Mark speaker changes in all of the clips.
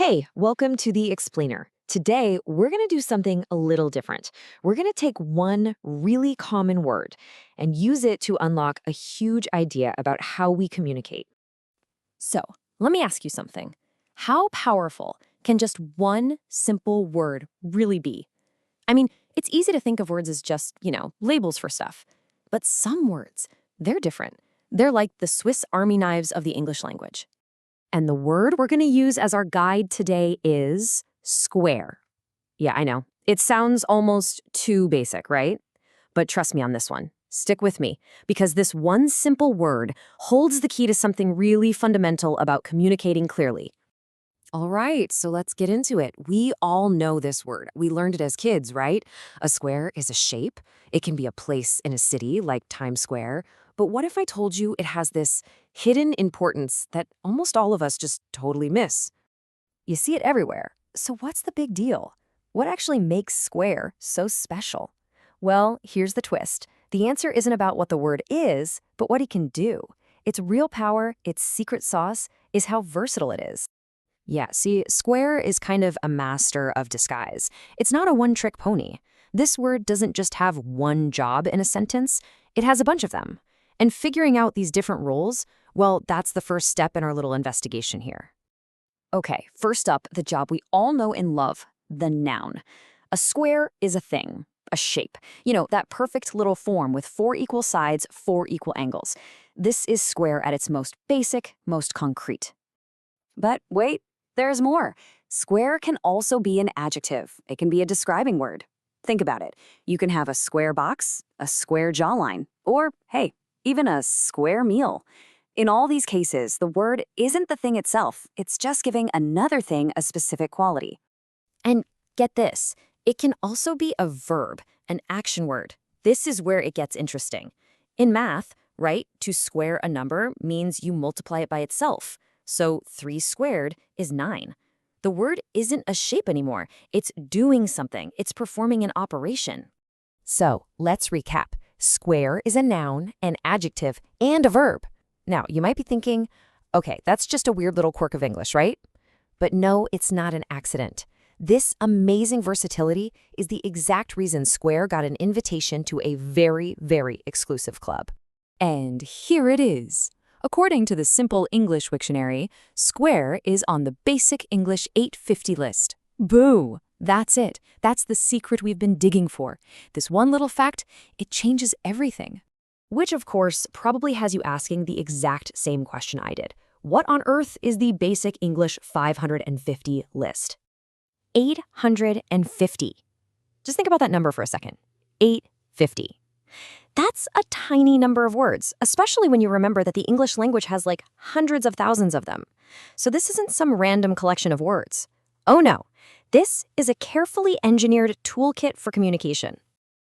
Speaker 1: Hey, welcome to the Explainer. Today, we're going to do something a little different. We're going to take one really common word and use it to unlock a huge idea about how we communicate.
Speaker 2: So, let me ask you something. How powerful can just one simple word really be? I mean, it's easy to think of words as just, labels for stuff. But some words, they're different. They're like the Swiss Army knives of the English language. And the word we're going to use as our guide today is square. Yeah, I know. It sounds almost too basic, right? But trust me on this one. Stick with me, because this one simple word holds the key to something really fundamental about communicating clearly. All right, so let's get into it. We all know this word. We learned it as kids, right? A square is a shape. It can be a place in a city, like Times Square. But what if I told you it has this hidden importance that almost all of us just totally miss? You see it everywhere. So what's the big deal? What actually makes square so special? Well, here's the twist. The answer isn't about what the word is, but what it can do. Its real power, its secret sauce, is how versatile it is. Yeah, see, square is kind of a master of disguise. It's not a one-trick pony. This word doesn't just have one job in a sentence, it has a bunch of them. And figuring out these different roles, well, that's the first step in our little investigation here. Okay, first up, the job we all know and love, the noun. A square is a thing, a shape. That perfect little form with four equal sides, four equal angles. This is square at its most basic, most concrete. But wait, there's more. Square can also be an adjective. It can be a describing word. Think about it. You can have a square box, a square jawline, or, hey, even a square meal. In all these cases, the word isn't the thing itself. It's just giving another thing a specific quality. And get this, it can also be a verb, an action word. This is where it gets interesting. In math, right, to square a number means you multiply it by itself. So 3 squared is 9. The word isn't a shape anymore. It's doing something. It's performing an operation. So let's recap. Square is a noun, an adjective, and a verb. Now, you might be thinking, okay, that's just a weird little quirk of English, right? But no, it's not an accident. This amazing versatility is the exact reason Square got an invitation to a very, very exclusive club. And here it is. According to the Simple English Wiktionary, square is on the Basic English 850 list. Boo! That's it. That's the secret we've been digging for. This one little fact, it changes everything. Which, of course, probably has you asking the exact same question I did. What on earth is the Basic English 550 list? 850. Just think about that number for a second. 850. That's a tiny number of words, especially when you remember that the English language has like hundreds of thousands of them. So this isn't some random collection of words. Oh no, this is a carefully engineered toolkit for communication.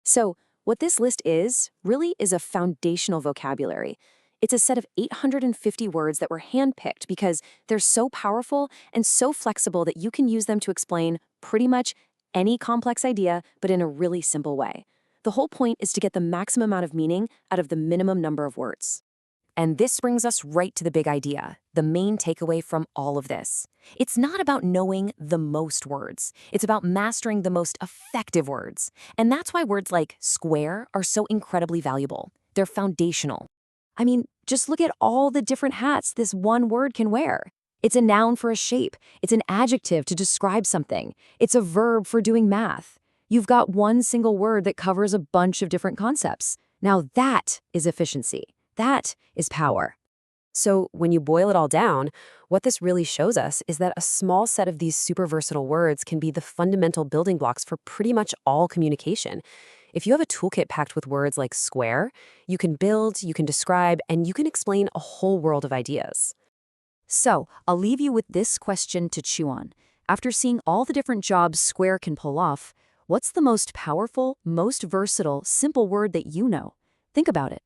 Speaker 2: So what this list is, really is a foundational vocabulary. It's a set of 850 words that were handpicked because they're so powerful and so flexible that you can use them to explain pretty much any complex idea, but in a really simple way. The whole point is to get the maximum amount of meaning out of the minimum number of words. And this brings us right to the big idea, the main takeaway from all of this. It's not about knowing the most words. It's about mastering the most effective words. And that's why words like square are so incredibly valuable. They're foundational. I mean, just look at all the different hats this one word can wear. It's a noun for a shape. It's an adjective to describe something. It's a verb for doing math. You've got one single word that covers a bunch of different concepts. Now that is efficiency. That is power. So when you boil it all down, what this really shows us is that a small set of these super versatile words can be the fundamental building blocks for pretty much all communication. If you have a toolkit packed with words like square, you can build, you can describe, and you can explain a whole world of ideas. So I'll leave you with this question to chew on. After seeing all the different jobs square can pull off, what's the most powerful, most versatile, simple word that you know? Think about it.